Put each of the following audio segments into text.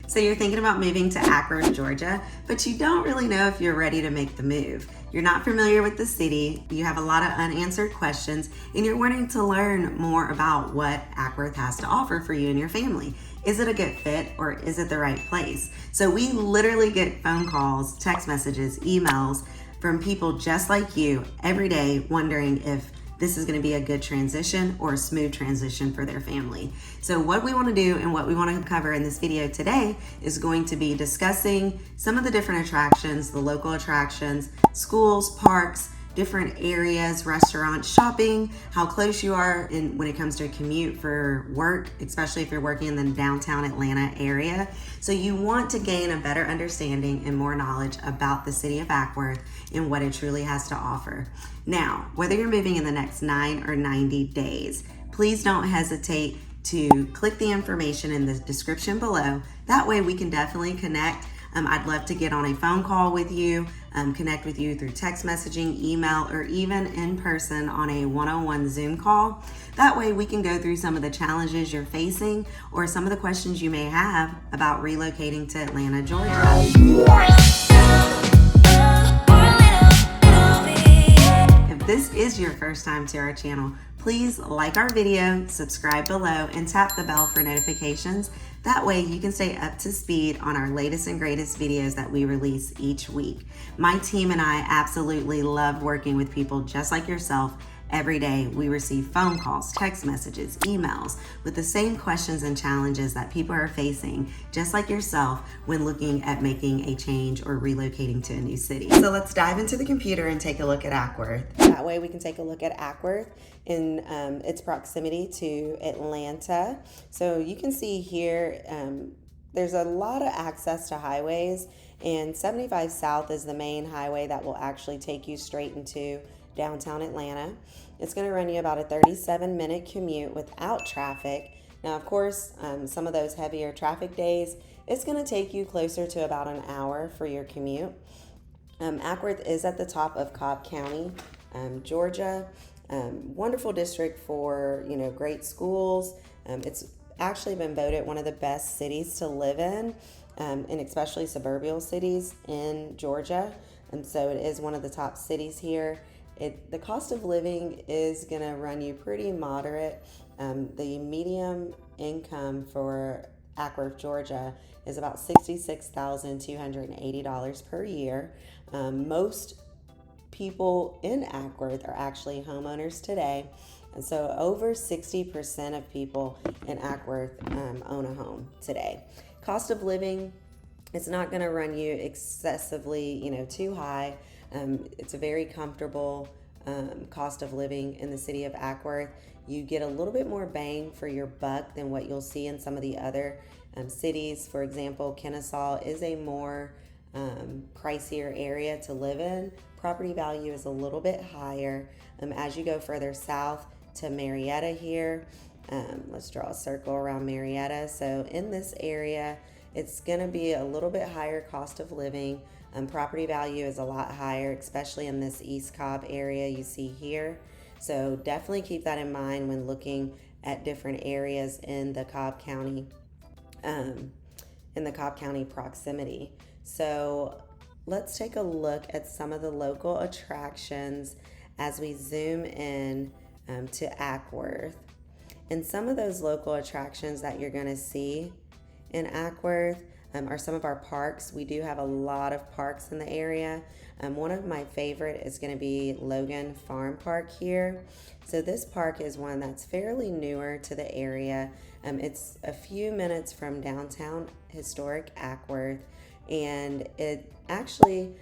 So you're thinking about moving to Acworth, Georgia, but you don't really know if you're ready to make the move. You're not familiar with the city, you have a lot of unanswered questions, and you're wanting to learn more about what Acworth has to offer for you and your family. Is it a good fit or is it the right place? So we literally get phone calls, text messages, emails from people just like you every day wondering if this is going to be a good transition or a smooth transition for their family. So what we want to do and what we want to cover in this video today is going to be discussing some of the different attractions, the local attractions, schools, parks, different areas, restaurants, shopping, how close you are when it comes to a commute for work, especially if you're working in the downtown Atlanta area. So you want to gain a better understanding and more knowledge about the city of Acworth and what it truly has to offer. Now, whether you're moving in the next 9 or 90 days, please don't hesitate to click the information in the description below. That way we can definitely connect. I'd love to get on a phone call with you, connect with you through text messaging, email, or even in person on a one-on-one Zoom call. That way we can go through some of the challenges you're facing or some of the questions you may have about relocating to Atlanta, Georgia. If this is your first time to our channel, please like our video, subscribe below, and tap the bell for notifications. That way you can stay up to speed on our latest and greatest videos that we release each week. My team and I absolutely love working with people just like yourself. Every day we receive phone calls, text messages, emails with the same questions and challenges that people are facing, just like yourself, when looking at making a change or relocating to a new city. So let's dive into the computer and take a look at Acworth. That way we can take a look at Acworth in its proximity to Atlanta. So you can see here, there's a lot of access to highways, and 75 South is the main highway that will actually take you straight into downtown Atlanta. It's going to run you about a 37-minute commute without traffic. Now, of course, some of those heavier traffic days, it's going to take you closer to about an hour for your commute. Acworth is at the top of Cobb County, Georgia. Wonderful district for, great schools. It's actually been voted one of the best cities to live in, and especially suburban cities in Georgia. And so it is one of the top cities here. The cost of living is going to run you pretty moderate. The median income for Acworth, Georgia is about $66,280 per year. Most people in Acworth are actually homeowners today. And so over 60% of people in Acworth own a home today. Cost of living, it's not going to run you excessively, too high. It's a very comfortable cost of living in the city of Acworth. You get a little bit more bang for your buck than what you'll see in some of the other cities. For example, Kennesaw is a more pricier area to live in. Property value is a little bit higher. As you go further south to Marietta here, let's draw a circle around Marietta. So in this area, it's going to be a little bit higher cost of living. Property value is a lot higher, especially in this East Cobb area you see here. So definitely keep that in mind when looking at different areas in the Cobb County, proximity. So let's take a look at some of the local attractions as we zoom in to Acworth. And some of those local attractions that you're going to see in Acworth are some of our parks. We do have a lot of parks in the area. One of my favorite is going to be Logan Farm Park here. So this park is one that's fairly newer to the area. It's a few minutes from downtown historic Acworth, and it actually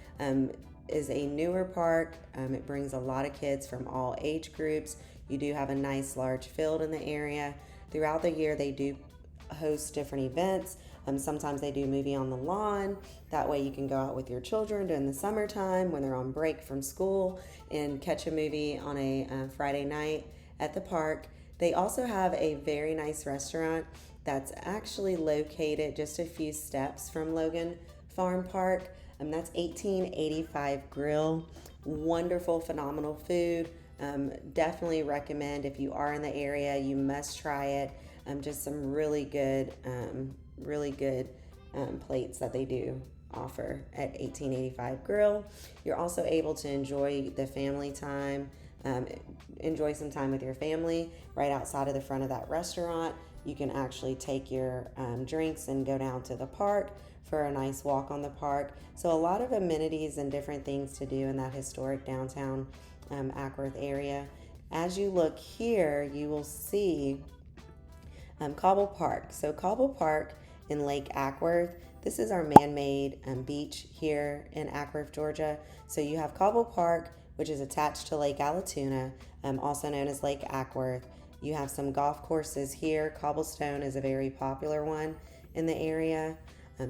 is a newer park. It brings a lot of kids from all age groups. You do have a nice large field in the area. Throughout the year, they do host different events. Sometimes they do movie on the lawn. That way you can go out with your children during the summertime when they're on break from school and catch a movie on a Friday night at the park. They also have a very nice restaurant that's actually located just a few steps from Logan Farm Park. That's 1885 Grill. Wonderful, phenomenal food. Definitely recommend, if you are in the area, you must try it. Just some really good plates that they do offer at 1885 Grill. You're also able to enjoy the family time, enjoy some time with your family right outside of the front of that restaurant. You can actually take your drinks and go down to the park for a nice walk on the park. So a lot of amenities and different things to do in that historic downtown Acworth area. As you look here, you will see Cobble Park. So Cobble Park in Lake Acworth, this is our man-made beach here in Acworth, Georgia. So you have Cobble Park, which is attached to Lake Allatoona, also known as Lake Acworth. You have some golf courses here. Cobblestone is a very popular one in the area.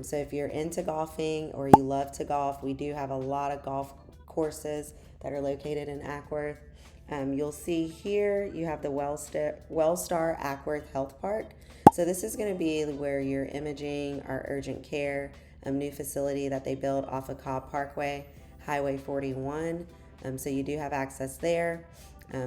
So if you're into golfing or you love to golf, we do have a lot of golf courses that are located in Acworth. You'll see here you have the Wellstar Acworth Health Park. So this is going to be where your imaging, our urgent care, new facility that they built off of Cobb Parkway, Highway 41. So you do have access there.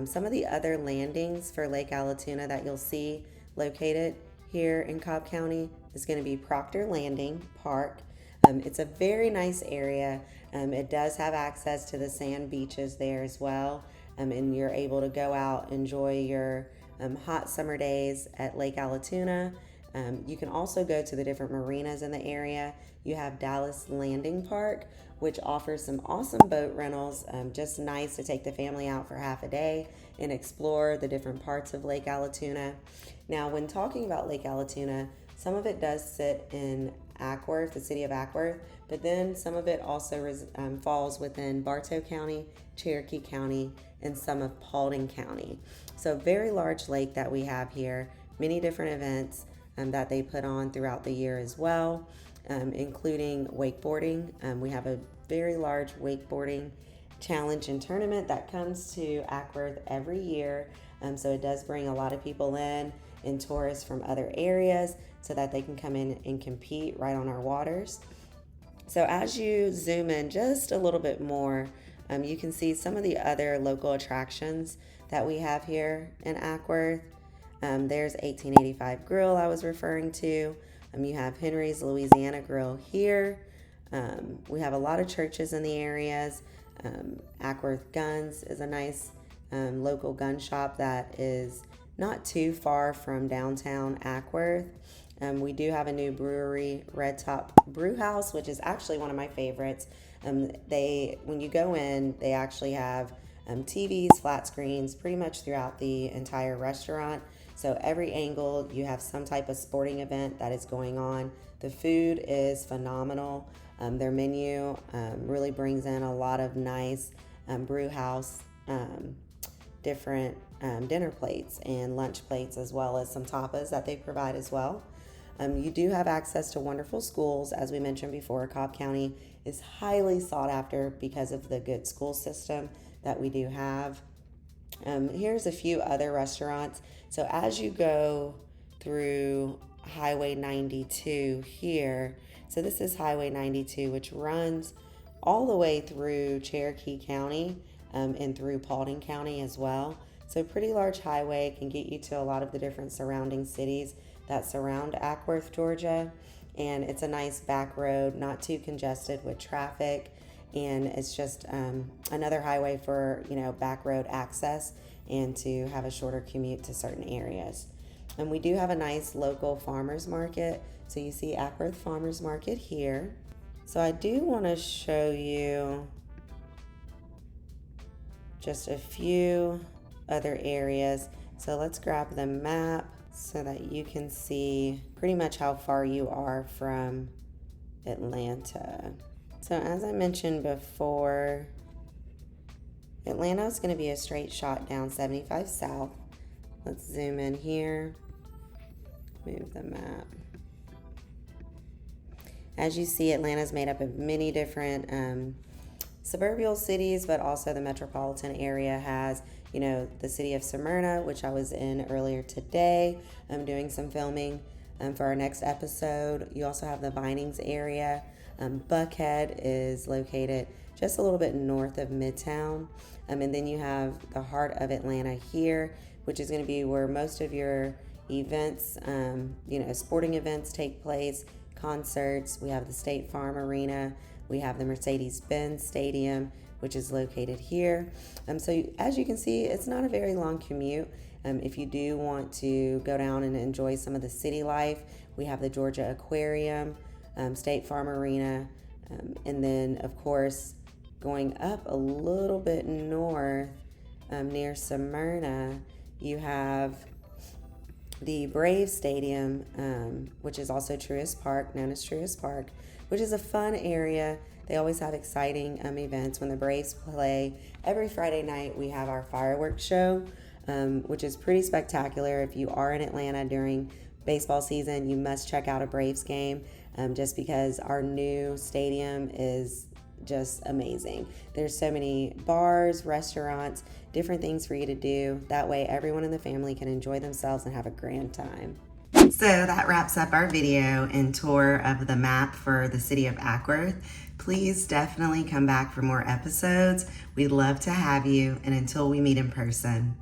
Some of the other landings for Lake Allatoona that you'll see located here in Cobb County is going to be Proctor Landing Park. It's a very nice area. It does have access to the sand beaches there as well. And you're able to go out, enjoy your hot summer days at Lake Allatoona. You can also go to the different marinas in the area. You have Dallas Landing Park, which offers some awesome boat rentals. Just nice to take the family out for half a day and explore the different parts of Lake Allatoona. Now, when talking about Lake Allatoona, some of it does sit in Acworth, the city of Acworth, but then some of it also falls within Bartow County, Cherokee County, and some of Paulding County. So very large lake that we have here, many different events that they put on throughout the year as well, including wakeboarding. We have a very large wakeboarding challenge and tournament that comes to Acworth every year. So it does bring a lot of people in and tourists from other areas so that they can come in and compete right on our waters. So as you zoom in just a little bit more, you can see some of the other local attractions that we have here in Acworth. There's 1885 Grill I was referring to. You have Henry's Louisiana Grill here. We have a lot of churches in the areas. Acworth Guns is a nice local gun shop that is not too far from downtown Acworth. We do have a new brewery, Red Top Brew House, which is actually one of my favorites. When you go in, they actually have TVs, flat screens, pretty much throughout the entire restaurant. So every angle, you have some type of sporting event that is going on. The food is phenomenal. Their menu really brings in a lot of nice brew house, different dinner plates and lunch plates, as well as some tapas that they provide as well. You do have access to wonderful schools. As we mentioned before, Cobb County is highly sought after because of the good school system that we do have. Here's a few other restaurants. So as you go through Highway 92 here, so this is Highway 92, which runs all the way through Cherokee County and through Paulding County as well. So pretty large highway, can get you to a lot of the different surrounding cities that surround Acworth, Georgia. And it's a nice back road, not too congested with traffic. And it's just another highway for, back road access and to have a shorter commute to certain areas. And we do have a nice local farmers market. So you see Acworth Farmers Market here. So I do want to show you just a few other areas. So let's grab the map so that you can see pretty much how far you are from Atlanta. So as I mentioned before, Atlanta is going to be a straight shot down 75 South. Let's zoom in here, move the map. As you see, Atlanta is made up of many different suburban cities, but also the metropolitan area has, the city of Smyrna, which I was in earlier today. I'm doing some filming for our next episode. You also have the Vinings area. Buckhead is located just a little bit north of Midtown. And then you have the heart of Atlanta here, which is going to be where most of your events, sporting events take place. concerts. We have the State Farm Arena. We have the Mercedes-Benz Stadium, which is located here. So as you can see, it's not a very long commute. If you do want to go down and enjoy some of the city life, we have the Georgia Aquarium, State Farm Arena, and then of course going up a little bit north near Smyrna, you have the Braves Stadium, which is also Truist Park, known as Truist Park, which is a fun area. They always have exciting events when the Braves play. Every Friday night we have our fireworks show, which is pretty spectacular. If you are in Atlanta during baseball season, you must check out a Braves game, just because our new stadium is just amazing. There's so many bars, restaurants, different things for you to do. That way everyone in the family can enjoy themselves and have a grand time. So that wraps up our video and tour of the map for the city of Acworth. Please definitely come back for more episodes. We'd love to have you, and until we meet in person.